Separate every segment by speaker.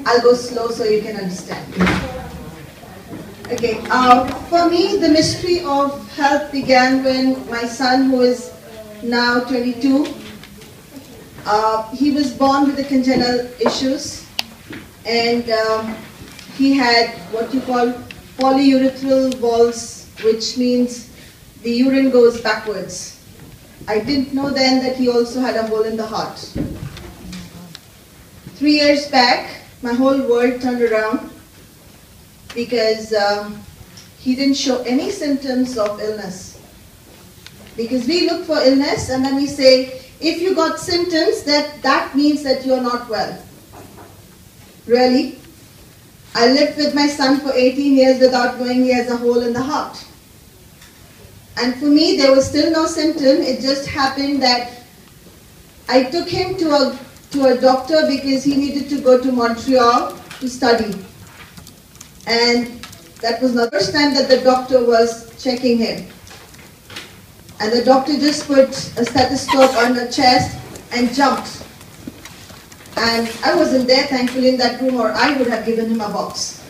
Speaker 1: I'll go slow so you can understand. Okay, for me, the mystery of health began when my son, who is now 22, he was born with the congenital issues, and he had what you call polyurethral valves, which means the urine goes backwards. I didn't know then that he also had a hole in the heart. 3 years back, my whole world turned around because he didn't show any symptoms of illness. Because we look for illness and then we say, if you got symptoms, that means that you're not well. Really? I lived with my son for 18 years without knowing he has a hole in the heart. And for me, there was still no symptom. It just happened that I took him to a doctor because he needed to go to Montreal to study. And that was the first time that the doctor was checking him. And the doctor just put a stethoscope on the chest and jumped. And I wasn't there, thankfully, in that room, or I would have given him a box.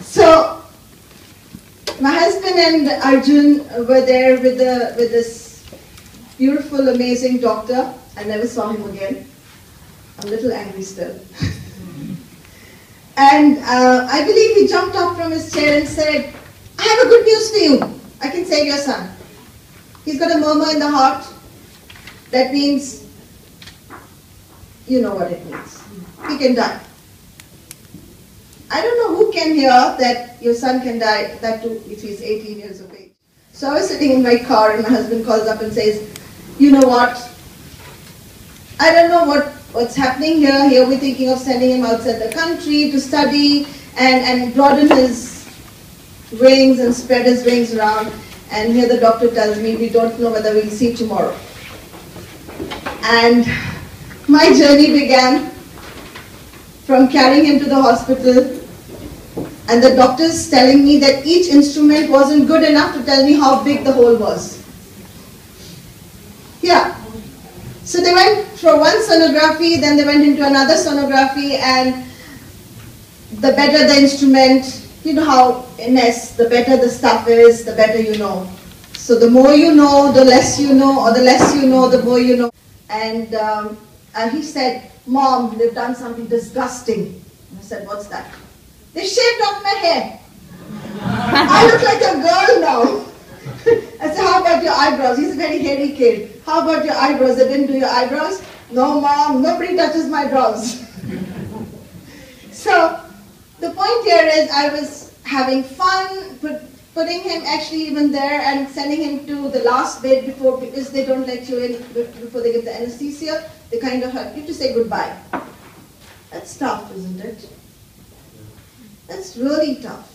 Speaker 1: So, my husband and Arjun were there with this beautiful, amazing doctor. I never saw him again. I'm a little angry still. And I believe he jumped up from his chair and said, I have a good news for you. I can save your son. He's got a murmur in the heart. That means, you know what it means. He can die. I don't know who can hear that your son can die, that too if he's 18 years of age. So I was sitting in my car and my husband calls up and says, you know what, I don't know what's happening here. Here we're thinking of sending him outside the country to study and broaden his wings and spread his wings around. And here the doctor tells me we don't know whether we'll see tomorrow. And my journey began from carrying him to the hospital, and the doctors telling me that each instrument wasn't good enough to tell me how big the hole was. Yeah. So they went for one sonography, then they went into another sonography, and the better the instrument, you know how NES, the better the stuff is, the better you know. So the more you know, the less you know, or the less you know, the more you know. And he said, Mom, they've done something disgusting. I said, what's that? They shaved off my hair. I look like a girl now. I said, how about your eyebrows? He's a very hairy kid. How about your eyebrows? They didn't do your eyebrows? No, Mom, nobody touches my brows. So, the point here is I was having fun, putting him actually even there and sending him to the last bed because they don't let you in before they give the anesthesia. They kind of have you to say goodbye. That's tough, isn't it? That's really tough.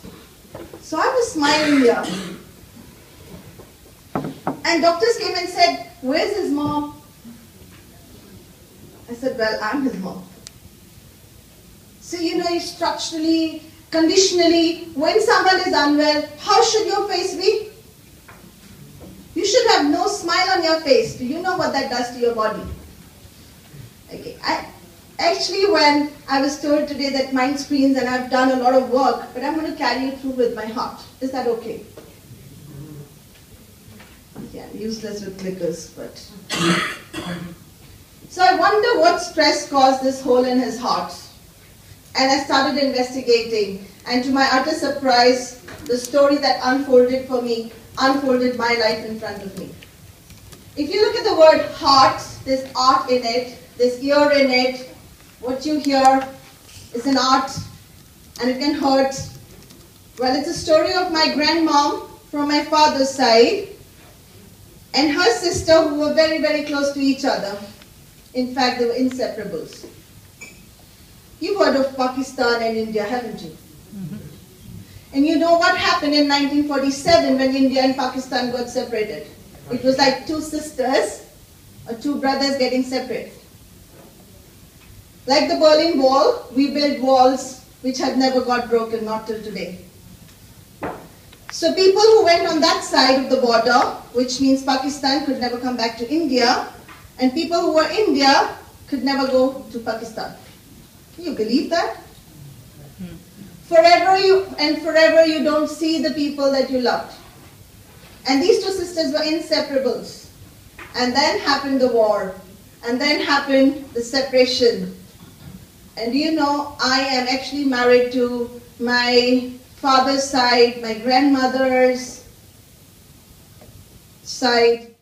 Speaker 1: So I was smiling here. And doctors came and said, where's his mom? I said, well, I'm his mom. So you know, structurally, conditionally, when someone is unwell, how should your face be? You should have no smile on your face. Do you know what that does to your body? Okay. Actually, when I was told today that mind screens and I've done a lot of work, but I'm going to carry it through with my heart. Is that okay? Yeah, useless with clickers, but... So I wonder what stress caused this hole in his heart. And I started investigating. And to my utter surprise, the story that unfolded for me, unfolded my life in front of me. If you look at the word heart, there's art in it, there's ear in it. What you hear is an art, and it can hurt. Well, it's a story of my grandmom from my father's side, and her sister who were very, very close to each other. In fact, they were inseparables. You've heard of Pakistan and India, haven't you? Mm-hmm. And you know what happened in 1947 when India and Pakistan got separated? It was like two sisters or two brothers getting separated. Like the Berlin Wall, we built walls which have never got broken, not till today. So people who went on that side of the border, which means Pakistan could never come back to India, and people who were India could never go to Pakistan. Can you believe that? Forever you don't see the people that you loved. And these two sisters were inseparables. And then happened the war. And then happened the separation. And do you know, I am actually married to my father's side, my grandmother's side.